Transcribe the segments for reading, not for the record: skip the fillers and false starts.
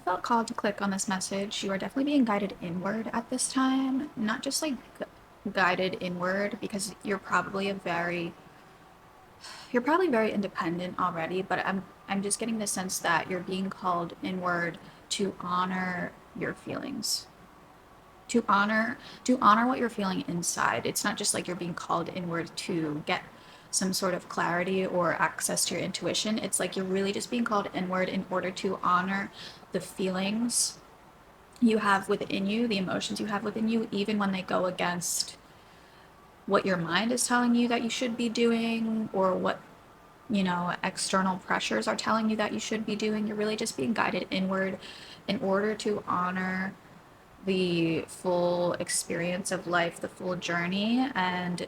felt called to click on this message, you are definitely being guided inward at this time. Not just like guided inward, because you're probably very independent already, but I'm just getting the sense that you're being called inward to honor your feelings. To honor what you're feeling inside. It's not just like you're being called inward to get some sort of clarity or access to your intuition. It's like you're really just being called inward in order to honor the feelings you have within you, the emotions you have within you, even when they go against what your mind is telling you that you should be doing, or what, external pressures are telling you that you should be doing. You're really just being guided inward in order to honor the full experience of life, the full journey. And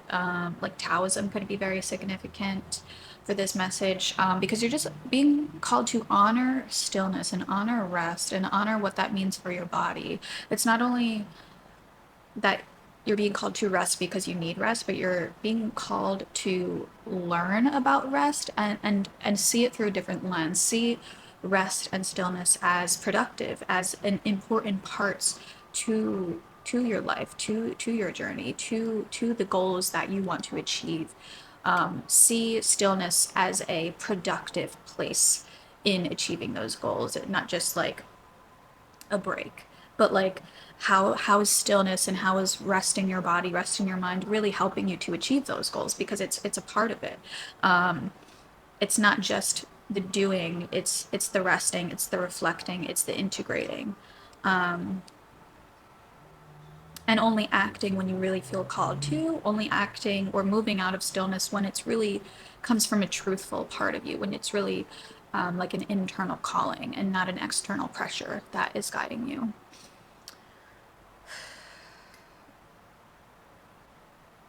like Taoism could be very significant for this message, because you're just being called to honor stillness and honor rest and honor what that means for your body. It's not only that you're being called to rest because you need rest, but you're being called to learn about rest and see it through a different lens. See rest and stillness as productive, as an important parts to your life, to your journey, to the goals that you want to achieve. See stillness as a productive place in achieving those goals, not just like a break, but like how is stillness and how is resting your body, resting your mind really helping you to achieve those goals, because it's a part of it. It's not just the doing, it's the resting, it's the reflecting, it's the integrating. And only acting when you really feel called to, only acting or moving out of stillness when it's really comes from a truthful part of you, when it's really like an internal calling and not an external pressure that is guiding you.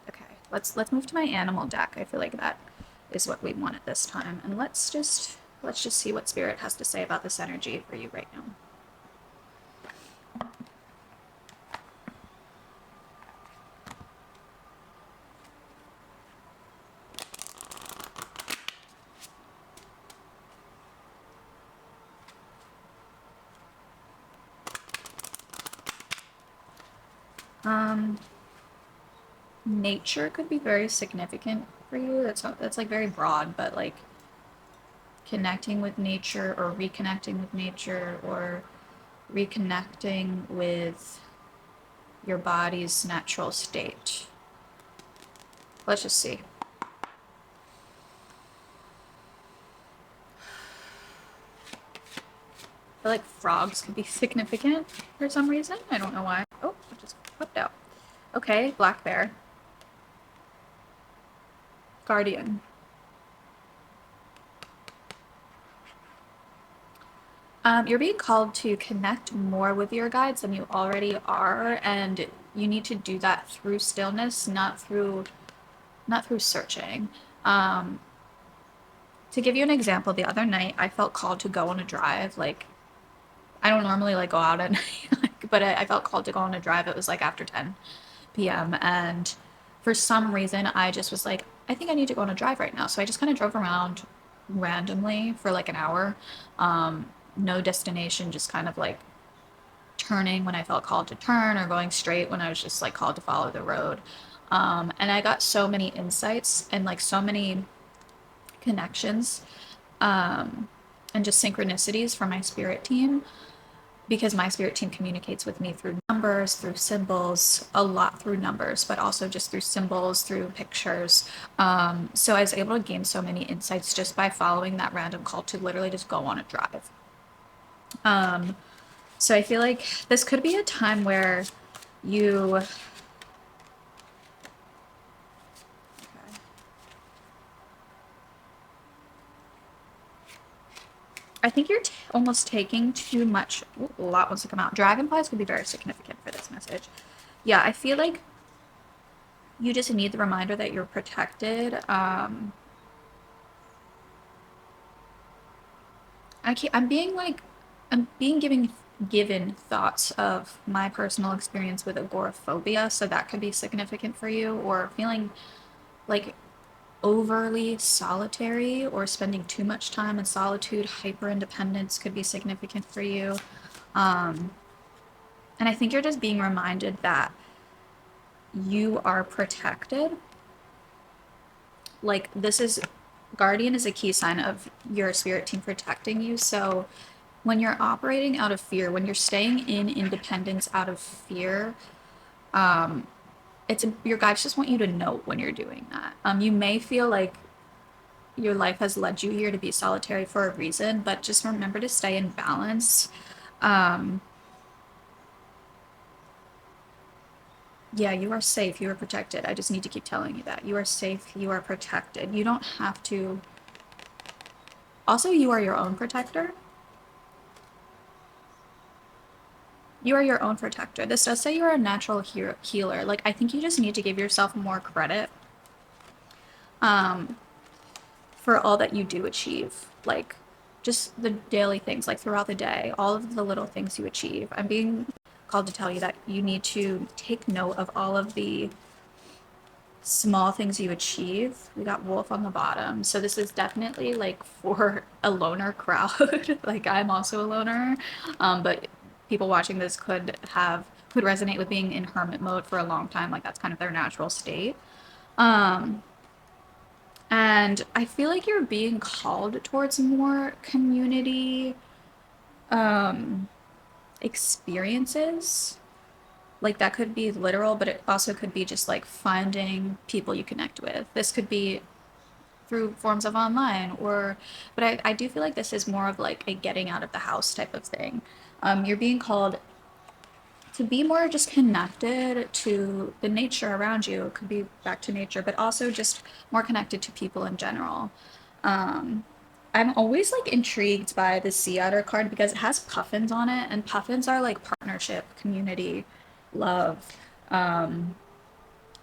Okay, let's move to my animal deck. I feel like that is what we want at this time, and let's just see what spirit has to say about this energy for you right now. Nature could be very significant for you. That's like very broad, but like connecting with nature or reconnecting with nature or reconnecting with your body's natural state. Let's just see. I feel like frogs could be significant for some reason. I don't know why. Oh, it just flipped out. Okay, black bear. Guardian. You're being called to connect more with your guides than you already are, and you need to do that through stillness, not through searching. Um, to give you an example, the other night I felt called to go on a drive. Like, I don't normally like go out at night, like, but I felt called to go on a drive. It was like after 10 p.m. and for some reason I just was like, I think I need to go on a drive right now. So I just kind of drove around randomly for like an hour. No destination, just kind of like turning when I felt called to turn or going straight when I was just like called to follow the road. And I got so many insights and like so many connections, and just synchronicities from my spirit team, because my spirit team communicates with me through numbers, through symbols, a lot through numbers, but also just through symbols, through pictures. So I was able to gain so many insights just by following that random call to literally just go on a drive. So I feel like this could be a time where you. Okay. I think you're almost taking too much. Ooh, a lot wants to come out. Dragonflies could be very significant for this message. Yeah, I feel like you just need the reminder that you're protected. I'm being given thoughts of my personal experience with agoraphobia, so that could be significant for you, or feeling like overly solitary or spending too much time in solitude. Hyper independence could be significant for you. And I think you're just being reminded that you are protected. Like, this is guardian is a key sign of your spirit team protecting you. So when you're operating out of fear, when you're staying in independence out of fear, your guides just want you to know when you're doing that. You may feel like your life has led you here to be solitary for a reason, but just remember to stay in balance. Um, yeah, you are safe. You are protected. I just need to keep telling you that. You are safe. You are protected. You don't have to. Also, you are your own protector. You are your own protector. This does say you're a natural healer. Like, I think you just need to give yourself more credit um, for all that you do achieve. Like, just the daily things, like throughout the day, all of the little things you achieve. I'm being called to tell you that you need to take note of all of the small things you achieve. We got wolf on the bottom. So this is definitely like for a loner crowd. Like, I'm also a loner. But people watching this could resonate with being in hermit mode for a long time. Like, that's kind of their natural state. Um, and I feel like you're being called towards more community um, experiences. Like, that could be literal, but it also could be just like finding people you connect with. This could be through forms of online but I do feel like this is more of like a getting out of the house type of thing. You're being called to be more just connected to the nature around you. It could be back to nature, but also just more connected to people in general. um I'm always like intrigued by the sea otter card because it has puffins on it, and puffins are like partnership, community, love.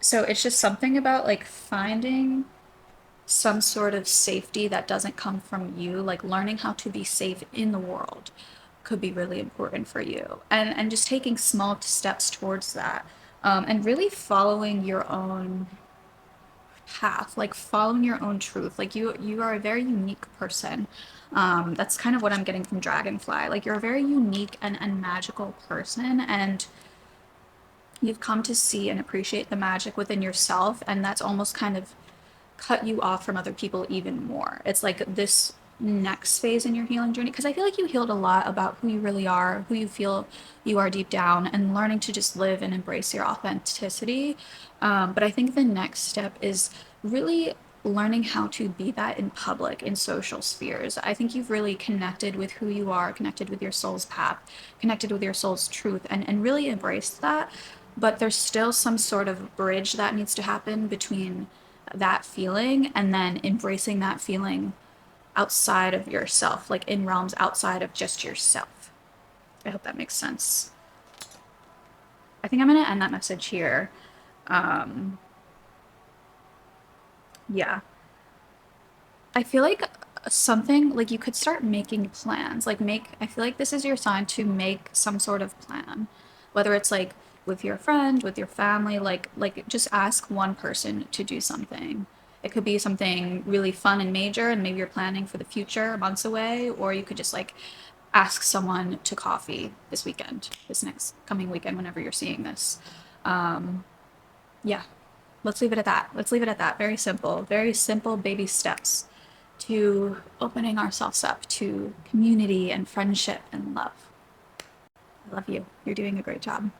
So it's just something about like finding some sort of safety that doesn't come from you, like learning how to be safe in the world could be really important for you. And just taking small steps towards that. And really following your own path, like following your own truth. Like, you are a very unique person. That's kind of what I'm getting from Dragonfly. Like, you're a very unique and magical person, and you've come to see and appreciate the magic within yourself, and that's almost kind of cut you off from other people even more. It's like this next phase in your healing journey, because I feel like you healed a lot about who you really are, who you feel you are deep down, and learning to just live and embrace your authenticity. But I think the next step is really learning how to be that in public, in social spheres. I think you've really connected with who you are, connected with your soul's path, connected with your soul's truth, and really embraced that. But there's still some sort of bridge that needs to happen between that feeling and then embracing that feeling outside of yourself, like in realms outside of just yourself. I hope that makes sense. I think I'm going to end that message here. Um, yeah. I feel like something like you could start making plans. I feel like this is your sign to make some sort of plan, whether it's like with your friend, with your family, like just ask one person to do something. It could be something really fun and major, and maybe you're planning for the future months away, or you could just like ask someone to coffee this weekend, this next coming weekend, whenever you're seeing this. Um, yeah, let's leave it at that. Let's leave it at that. Very simple baby steps to opening ourselves up to community and friendship and love. I love you. You're doing a great job.